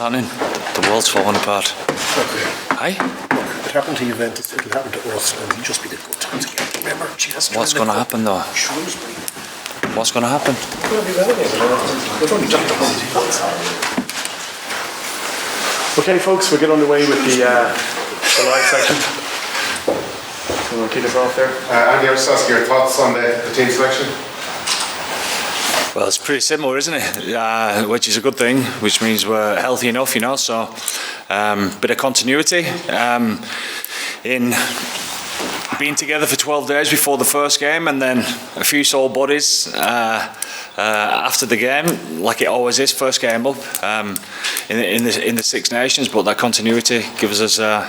happening? The world's falling apart. Okay. Hey? Look, it happened to Juventus, it'll happen to us, and it'll just be the good times again. Remember, What's going to happen though? Shrewsbury. What's going to happen? We're going to be relegated. They've only dropped the whole. Okay, folks, we'll get underway with the live section. So we'll kick us off there. Andy, I'll just ask your thoughts on the team selection. Well, it's pretty similar, isn't it? Which is a good thing, which means we're healthy enough, you know. So, bit of continuity in being together for 12 days before the first game, and then a few sore bodies after the game, like it always is. First game up in the Six Nations, but that continuity gives us a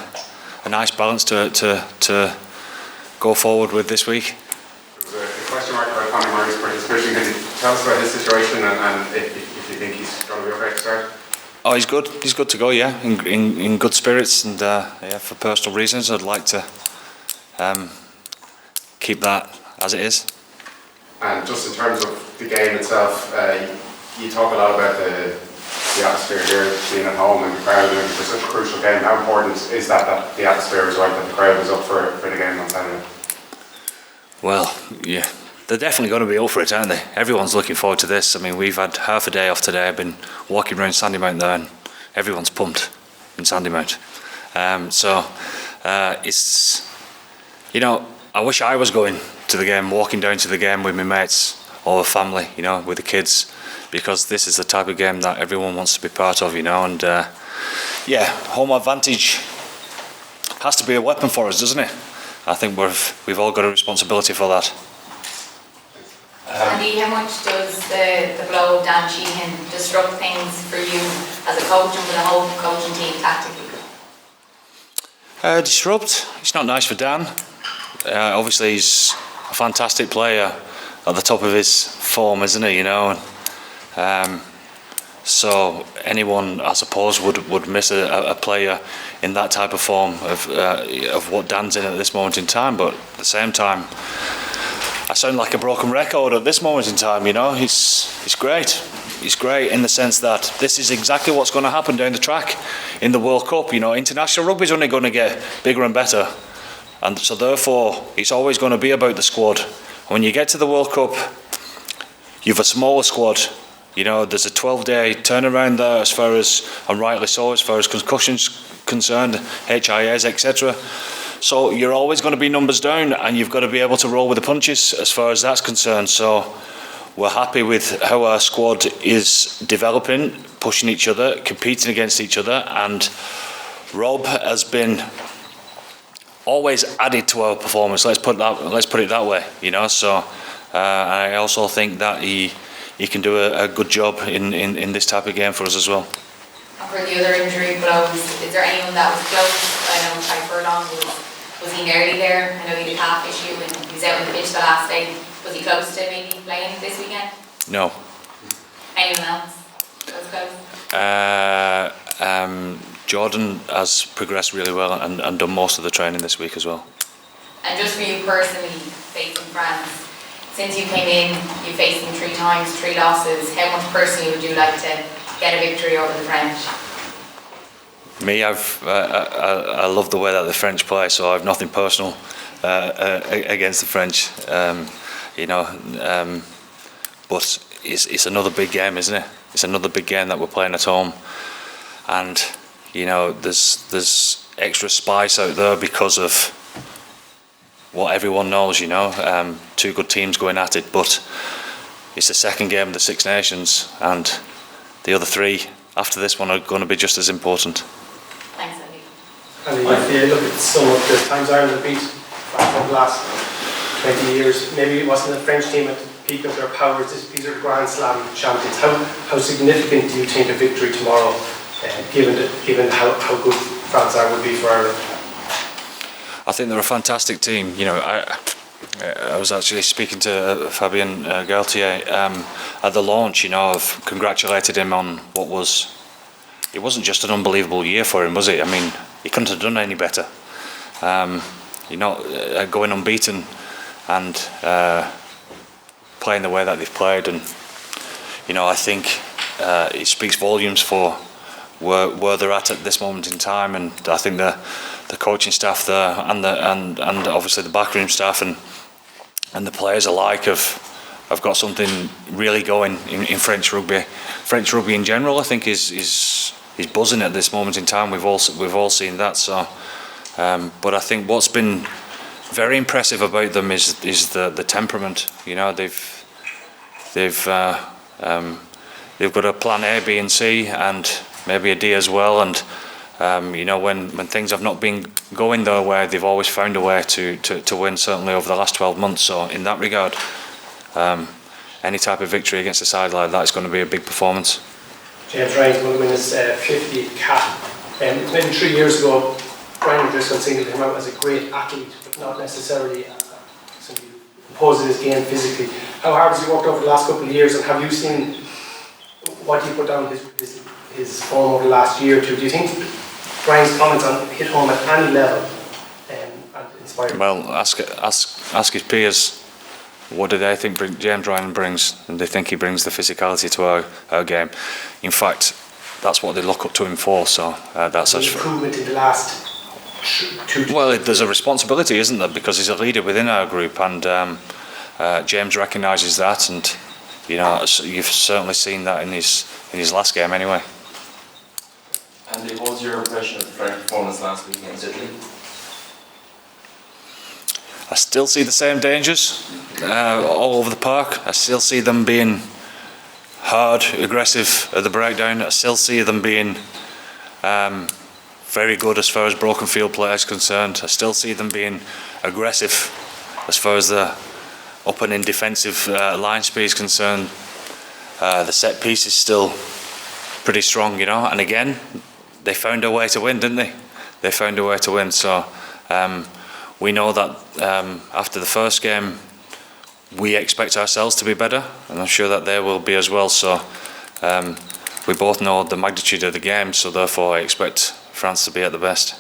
nice balance to go forward with this week. There was a question mark about Conor Murray's participation. Can you tell us about his situation and if you think he's going to be okay to start? Oh, he's good. He's good to go. Yeah, in good spirits, and yeah, for personal reasons, I'd like to keep that as it is. And just in terms of the game itself, you talk a lot about the atmosphere here, being at home and the crowd, and for such a crucial game. How important is that the atmosphere is right, that the crowd is up for the game on Saturday? Well, yeah, they're definitely going to be up for it, aren't they? Everyone's looking forward to this. I mean, we've had half a day off today. I've been walking around Sandymount there, and everyone's pumped in Sandymount. So it's, you know, I wish I was going to the game, walking down to the game with my mates or the family, you know, with the kids, because this is the type of game that everyone wants to be part of, you know. And yeah, home advantage has to be a weapon for us, doesn't it? I think we've all got a responsibility for that. Andy, how much does the blow of Dan Sheehan disrupt things for you as a coach and for the whole coaching team tactically? Disrupt? It's not nice for Dan. Obviously, he's a fantastic player at the top of his form, isn't he? You know, and so anyone, I suppose, would miss a player in that type of form of what Dan's in at this moment in time. But at the same time, I sound like a broken record at this moment in time. You know, he's great. He's great in the sense that this is exactly what's going to happen down the track in the World Cup. You know, international rugby is only going to get bigger and better, and so therefore it's always going to be about the squad. When you get to the World Cup, you've a smaller squad. You know, there's a 12-day turnaround there, as far as, and rightly so, as far as concussions concerned, HIAs, etc. So you're always going to be numbers down, and you've got to be able to roll with the punches as far as that's concerned. So we're happy with how our squad is developing, pushing each other, competing against each other, and Rob has been always added to our performance. Let's put it that way. You know, so I also think that he can do a good job in this type of game for us as well. And for the other injury blows, is there anyone that was close? I know Farrell was he nearly there? I know he had a calf issue and he was out on the pitch the last day. Was he close to maybe playing this weekend? No. Anyone else that was close? Jordan has progressed really well and done most of the training this week as well. And just for you personally, facing France, since you came in, you faced them 3 times, 3 losses. How much personally would you like to get a victory over the French? Me, I love the way that the French play, so I have nothing personal against the French. You know, but it's another big game, isn't it? It's another big game that we're playing at home, and you know, there's extra spice out there because of what everyone knows. You know, 2 good teams going at it, but it's the second game of the Six Nations, and the other 3 after this one are going to be just as important. Thanks, Andy. And if you look at some of the times Ireland have beat over the last 20 years, maybe it wasn't the French team at the peak of their powers. These are Grand Slam champions. How significant do you think a victory tomorrow, given how good France are, would be for Ireland? I think they're a fantastic team. You know, I was actually speaking to Fabien Galtier at the launch. You know, I've congratulated him on what was. It wasn't just an unbelievable year for him, was it? I mean, he couldn't have done any better. You know, going unbeaten and playing the way that they've played, and you know, I think it speaks volumes for where they're at this moment in time, and I think the coaching staff there and obviously the backroom staff and the players alike have got something really going in French rugby. French rugby in general, I think, is buzzing at this moment in time. We've all seen that. So, but I think what's been very impressive about them is the temperament. You know, they've got a plan A, B, and C, and maybe a D as well. And you know, when things have not been going their way, they've always found a way to win. Certainly over the last 12 months. So in that regard, any type of victory against a side like that is going to be a big performance. James Ryan's going to win his 50th cap. Maybe 3 years ago, Brian Driscoll singled him out as a great athlete, but not necessarily somebody who poses his game physically. How hard has he worked over the last couple of years, and have you seen what he put down his form over the last year or two? Do you think Brian's comments on hit home at any level and inspired? Well, ask his peers. What do they think James Ryan brings? And they think he brings the physicality to our game. In fact, that's what they look up to him for. So that's improvement in the last 2 well, there's a responsibility, isn't there? Because he's a leader within our group, and James recognises that, and you know, you've certainly seen that in his last game anyway. Andy, what was your impression of the French performance last week against Italy? I still see the same dangers all over the park. I still see them being hard, aggressive at the breakdown. I still see them being very good as far as broken field play is concerned. I still see them being aggressive as far as the up and in defensive line speed is concerned. The set piece is still pretty strong, you know. And again, they found a way to win, didn't they? They found a way to win. So we know that after the first game, we expect ourselves to be better, and I'm sure that they will be as well. So we both know the magnitude of the game, so therefore I expect France to be at the best.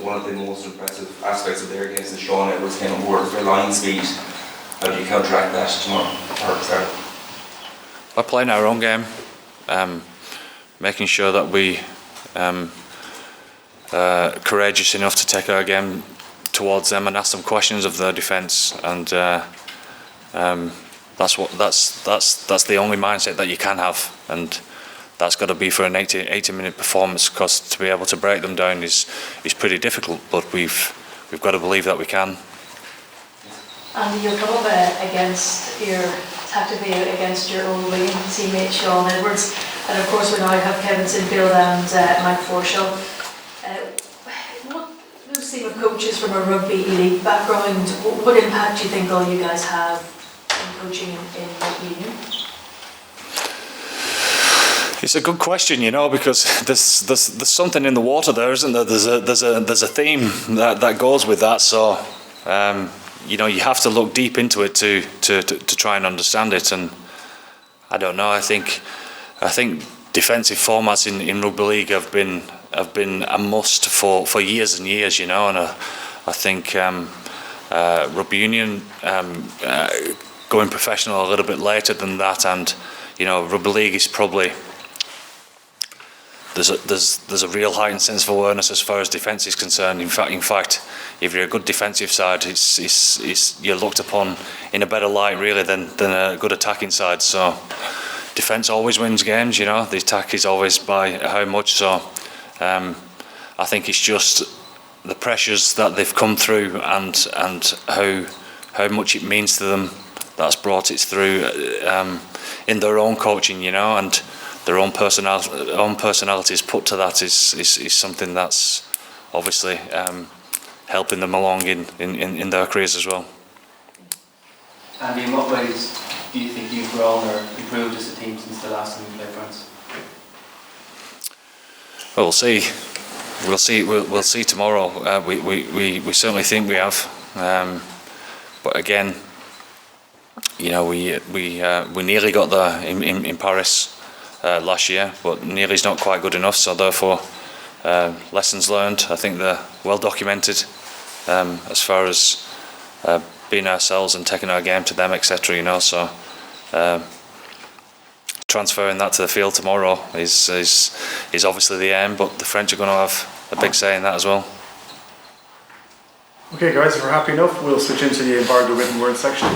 One of the most impressive aspects of their game is that Sean Edwards came on board with their line speed. How do you counteract that tomorrow? By playing our own game, making sure that we courageous enough to take our game towards them and ask them questions of their defence, and that's the only mindset that you can have, and that's got to be for an 80-minute performance, because to be able to break them down is pretty difficult, but we've got to believe that we can. And you'll come up tactically against your old William teammate Sean Edwards, and of course we now have Kevin Sinfield and Mike Forshall. Those team of coaches from a rugby elite background, what impact do you think all you guys have in coaching in rugby union? It's a good question, you know, because there's something in the water there, isn't there? There's a theme that goes with that. So you know, you have to look deep into it to try and understand it. And I don't know. I think defensive formats in rugby league have been a must for years and years, you know. And I think rugby union going professional a little bit later than that, and you know, rugby league is probably. There's a real heightened sense of awareness as far as defence is concerned. In fact, if you're a good defensive side, you're looked upon in a better light really than a good attacking side. So defence always wins games, you know. The attack is always by how much. So I think it's just the pressures that they've come through and how much it means to them that's brought it through in their own coaching, you know, and their own personalities put to that is something that's obviously helping them along in their careers as well. Andy, in what ways do you think you've grown or improved as a team since the last time you played France? Well, we'll see tomorrow. We certainly think we have, but again, you know, we nearly got there in Paris last year, but nearly is not quite good enough. So therefore, lessons learned. I think they're well documented as far as being ourselves and taking our game to them, etc. You know, so transferring that to the field tomorrow is obviously the aim, but the French are going to have a big say in that as well. Okay guys, if we're happy enough, we'll switch into the embargo written word section.